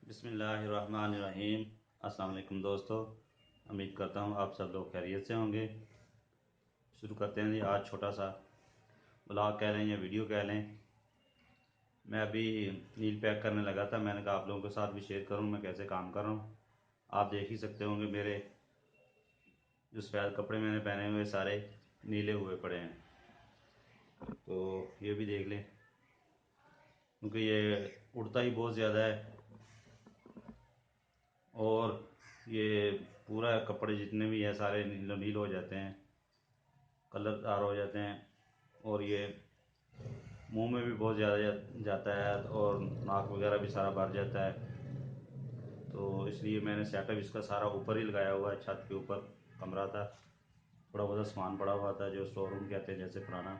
बिस्मिल्लाहिर्रहमानिर्रहीम। अस्सलाम वालेकुम दोस्तों, उम्मीद करता हूँ आप सब लोग खैरियत से होंगे। शुरू करते हैं जी। आज छोटा सा ब्लॉग कह लें या वीडियो कह लें। मैं अभी नील पैक करने लगा था, मैंने कहा आप लोगों के साथ भी शेयर करूँ मैं कैसे काम कर रहा हूँ। आप देख ही सकते होंगे मेरे जो सफ़ेद कपड़े मैंने पहने हुए सारे नीले हुए पड़े हैं, तो ये भी देख लें क्योंकि ये उड़ता ही बहुत ज़्यादा है और ये पूरा कपड़े जितने भी है सारे नीलो नील हो जाते हैं, कलरदार हो जाते हैं और ये मुंह में भी बहुत ज़्यादा जाता है और नाक वगैरह भी सारा भर जाता है। तो इसलिए मैंने सेटअप इसका सारा ऊपर ही लगाया हुआ है। छत के ऊपर कमरा था, थोड़ा बहुत सामान पड़ा हुआ था जो स्टोर रूम कहते हैं जैसे पुराना,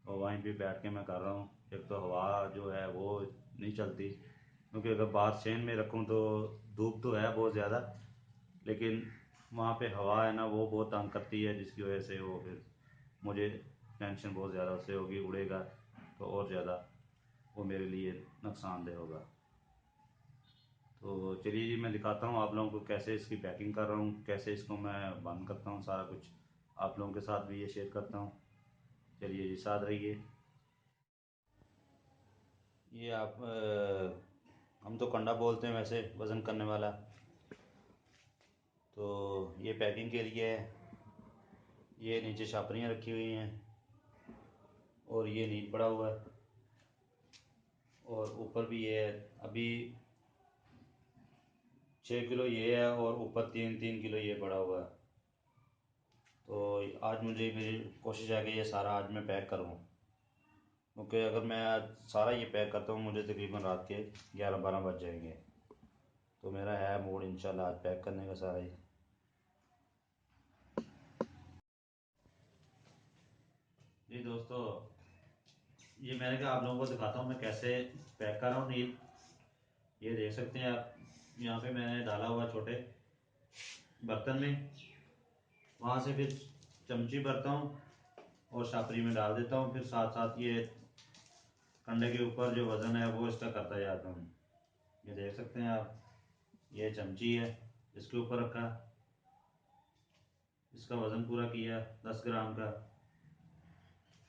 और वहीं पे बैठ के मैं कर रहा हूँ। एक तो हवा जो है वो नहीं चलती क्योंकि अगर बाहर चेन में रखूँ तो धूप तो है बहुत ज़्यादा, लेकिन वहाँ पे हवा है ना वो बहुत तंग करती है, जिसकी वजह से वो फिर मुझे टेंशन बहुत ज़्यादा उससे होगी। उड़ेगा तो और ज़्यादा वो मेरे लिए नुकसानदेह होगा। तो चलिए जी, मैं दिखाता हूँ आप लोगों को कैसे इसकी पैकिंग कर रहा हूँ, कैसे इसको मैं बंद करता हूँ, सारा कुछ आप लोगों के साथ भी ये शेयर करता हूँ। चलिए जी, साथ रहिए। ये हम तो कंडा बोलते हैं वैसे, वज़न करने वाला। तो ये पैकिंग के लिए है। ये नीचे छापरियाँ रखी हुई हैं और ये नील पड़ा हुआ है और ऊपर भी ये है। अभी 6 किलो ये है और ऊपर 3-3 किलो ये पड़ा हुआ है। तो आज मुझे मेरी कोशिश है कि ये सारा आज मैं पैक करूँ, क्योंकि अगर मैं आज सारा ये पैक करता हूँ मुझे तकरीबन रात के 11-12 बज जाएंगे। तो मेरा है मूड इंशाल्लाह आज पैक करने का सारा ही। जी दोस्तों, ये मैंने कहा आप लोगों को दिखाता हूँ मैं कैसे पैक कर रहा हूँ नील। ये देख सकते हैं आप, यहाँ पे मैंने डाला हुआ छोटे बर्तन में, वहाँ से फिर चमची भरता हूँ और शापरी में डाल देता हूँ। फिर साथ साथ ये कंडे के ऊपर जो वज़न है वो इसका करता जाता हूँ। ये देख सकते हैं आप, ये चमची है इसके ऊपर रखा, इसका वज़न पूरा किया 10 ग्राम का।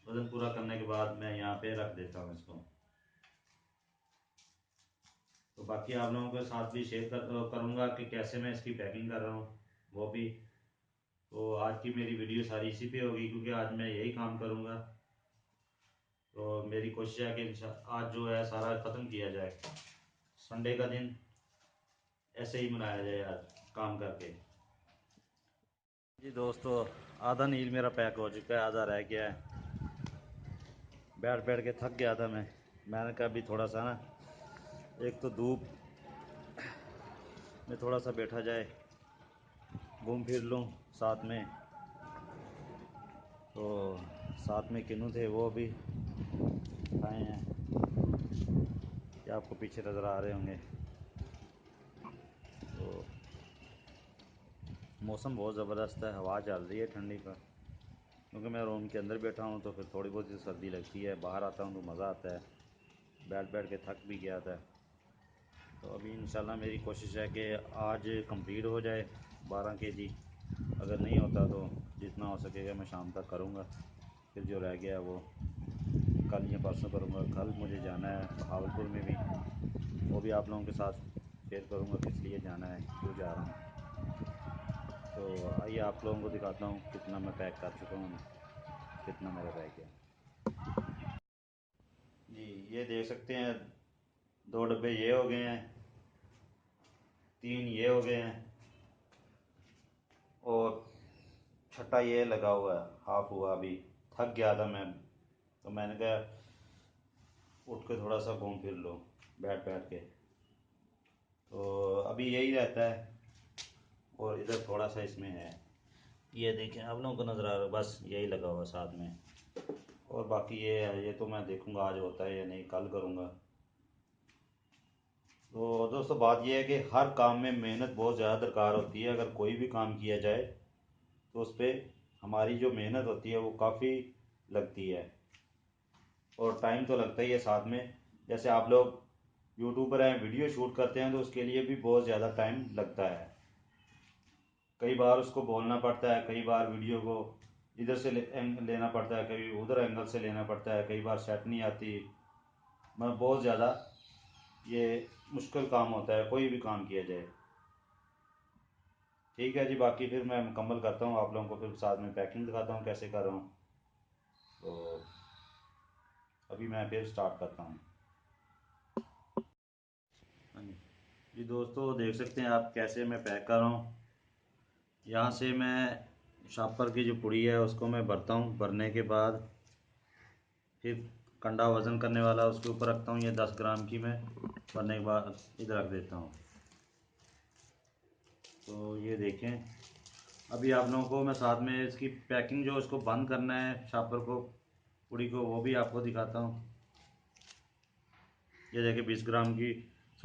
वज़न पूरा करने के बाद मैं यहाँ पे रख देता हूँ इसको। तो बाकी आप लोगों के साथ भी शेयर करूँगा कि कैसे मैं इसकी पैकिंग कर रहा हूँ वो भी। तो आज की मेरी वीडियो सारी इसी पे होगी क्योंकि आज मैं यही काम करूँगा। तो मेरी कोशिश है कि आज जो है सारा ख़त्म किया जाए, संडे का दिन ऐसे ही मनाया जाए आज काम करके। जी दोस्तों, आधा नील मेरा पैक हो चुका है, आधा रह गया है। बैठ बैठ के थक गया था मैंने कहा अभी थोड़ा सा ना, एक तो धूप में थोड़ा सा बैठा जाए, घूम फिर लूँ साथ में। तो साथ में किन्नू थे वो भी आए हैं, क्या आपको पीछे नज़र आ रहे होंगे। तो मौसम बहुत ज़बरदस्त है, हवा चल रही है ठंडी का, क्योंकि मैं रूम के अंदर बैठा हूँ तो फिर थोड़ी बहुत ही सर्दी लगती है। बाहर आता हूँ तो मज़ा आता है, बैठ बैठ के थक भी गया था। तो अभी इंशाल्लाह मेरी कोशिश है कि आज कंप्लीट हो जाए 12 kg। अगर नहीं होता तो जितना हो सकेगा मैं शाम तक करूँगा। फिर जो रह गया वो कल या परसों करूँगा। कल मुझे जाना है बहावलपुर में भी, वो भी आप लोगों के साथ शेयर करूँगा किस लिए जाना है, क्यों जा रहा हूँ। तो आइए आप लोगों को दिखाता हूँ कितना मैं पैक कर चुका हूँ, कितना मेरा रह गया। जी ये देख सकते हैं, 2 डब्बे ये हो गए हैं, 3 ये हो गए हैं और छठा ये लगा हुआ है, हाफ हुआ। अभी थक गया था मैं, तो मैंने कहा उठ के थोड़ा सा घूम फिर लो बैठ बैठ के। तो अभी यही रहता है और इधर थोड़ा सा इसमें है, ये देखें आप लोगों को नज़र आ रहा है, बस यही लगा हुआ साथ में। और बाकी ये है, ये तो मैं देखूंगा आज होता है या नहीं, कल करूँगा। तो दोस्तों बात यह है कि हर काम में मेहनत बहुत ज़्यादा दरकार होती है। अगर कोई भी काम किया जाए तो उस पर हमारी जो मेहनत होती है वो काफ़ी लगती है और टाइम तो लगता ही है साथ में। जैसे आप लोग यूट्यूबर हैं, वीडियो शूट करते हैं तो उसके लिए भी बहुत ज़्यादा टाइम लगता है। कई बार उसको बोलना पड़ता है, कई बार वीडियो को इधर से लेना पड़ता है, कभी उधर एंगल से लेना पड़ता है, कई बार सेट नहीं आती। मतलब बहुत ज़्यादा ये मुश्किल काम होता है कोई भी काम किया जाए। ठीक है जी, बाकी फिर मैं मुकम्मल करता हूँ, आप लोगों को फिर साथ में पैकिंग दिखाता हूँ कैसे कर रहा हूँ। तो अभी मैं फिर स्टार्ट करता हूँ। हाँ जी दोस्तों, देख सकते हैं आप कैसे मैं पैक कर रहा हूँ। यहाँ से मैं शापर की जो पुड़ी है उसको मैं भरता हूँ, भरने के बाद फिर कंडा वज़न करने वाला उसके ऊपर रखता हूँ। ये 10 ग्राम की मैं भरने के बाद इधर रख देता हूँ। तो ये देखें, अभी आप लोगों को मैं साथ में इसकी पैकिंग जो इसको बंद करना है शापर को, पुड़ी को, वो भी आपको दिखाता हूँ। ये देखिए 20 ग्राम की,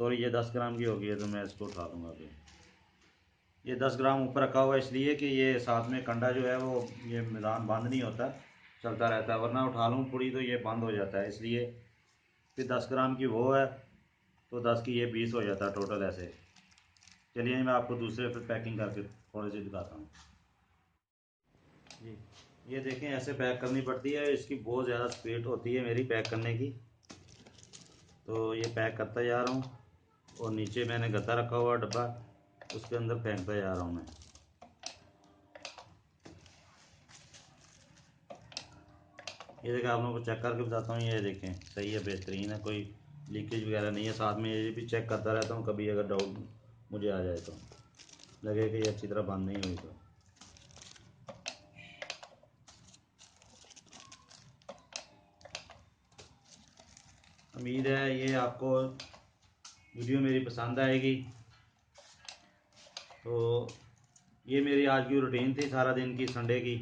सॉरी ये 10 ग्राम की होगी है, तो मैं इसको उठा लूँगा अभी। ये 10 ग्राम ऊपर रखा हुआ है इसलिए कि ये साथ में कंडा जो है वो ये मैदान बंद नहीं होता, चलता रहता है, वरना उठा लूँ पुड़ी तो ये बंद हो जाता है। इसलिए फिर 10 ग्राम की वो है तो 10 की ये 20 हो जाता है टोटल ऐसे। चलिए मैं आपको दूसरे फिर पैकिंग करके थोड़े से दिखाता हूँ जी। ये देखें ऐसे पैक करनी पड़ती है, इसकी बहुत ज़्यादा स्पीड होती है मेरी पैक करने की। तो ये पैक करता जा रहा हूँ और नीचे मैंने गद्दा रखा हुआ डब्बा, उसके अंदर फेंकता जा रहा हूँ मैं। ये देखें, आप लोगों को चेक करके बताता हूँ। ये देखें सही है, बेहतरीन है, कोई लीकेज वगैरह नहीं है। साथ में ये भी चेक करता रहता हूँ, कभी अगर डाउट मुझे आ जाए तो लगे कि ये अच्छी तरह बंद नहीं हुई। तो उम्मीद है ये आपको वीडियो मेरी पसंद आएगी। तो ये मेरी आज की रूटीन थी सारा दिन की, संडे की।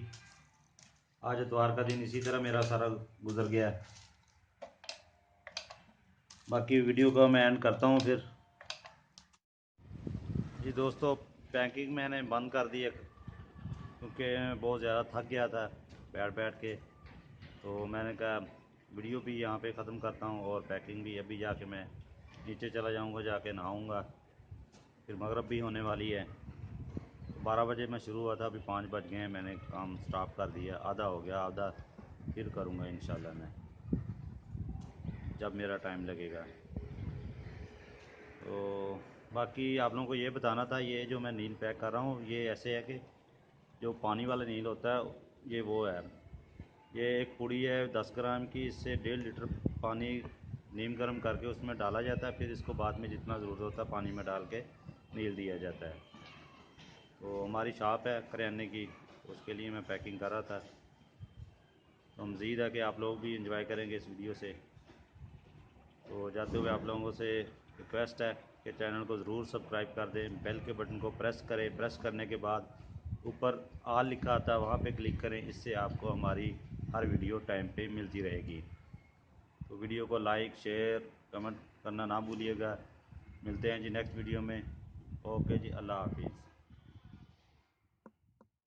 आज इतवार का दिन इसी तरह मेरा सारा गुजर गया। बाकी वीडियो को मैं एंड करता हूँ फिर। जी दोस्तों, पैकिंग मैंने बंद कर दी है क्योंकि मैं बहुत ज़्यादा थक गया था बैठ बैठ के। तो मैंने कहा वीडियो भी यहाँ पे ख़त्म करता हूँ और पैकिंग भी। अभी जाके मैं नीचे चला जाऊँगा, जाके नहाऊँगा, फिर मगरिब भी होने वाली है। 12 बजे मैं शुरू हुआ था, अभी 5 बज गए हैं, मैंने काम स्टॉप कर दिया। आधा हो गया, आधा फिर करूँगा इंशाल्लाह मैं जब मेरा टाइम लगेगा। तो बाकी आप लोगों को ये बताना था, ये जो मैं नील पैक कर रहा हूँ ये ऐसे है कि जो पानी वाला नील होता है ये वो है। ये एक पुड़ी है 10 ग्राम की, इससे 1.5 लीटर पानी नीम गर्म करके उसमें डाला जाता है, फिर इसको बाद में जितना ज़रूरत होता है पानी में डाल के नील दिया जाता है। तो हमारी शॉप है करियाने की, उसके लिए मैं पैकिंग कर रहा था। तो मज़ीद है कि आप लोग भी इंजॉय करेंगे इस वीडियो से। तो जाते हुए आप लोगों से रिक्वेस्ट है कि चैनल को ज़रूर सब्सक्राइब कर दें, बेल के बटन को प्रेस करें। प्रेस करने के बाद ऊपर ऑल लिखा आता है वहाँ पे क्लिक करें, इससे आपको हमारी हर वीडियो टाइम पे मिलती रहेगी। तो वीडियो को लाइक शेयर कमेंट करना ना भूलिएगा। मिलते हैं जी नेक्स्ट वीडियो में। ओके जी, अल्लाह हाफिज़।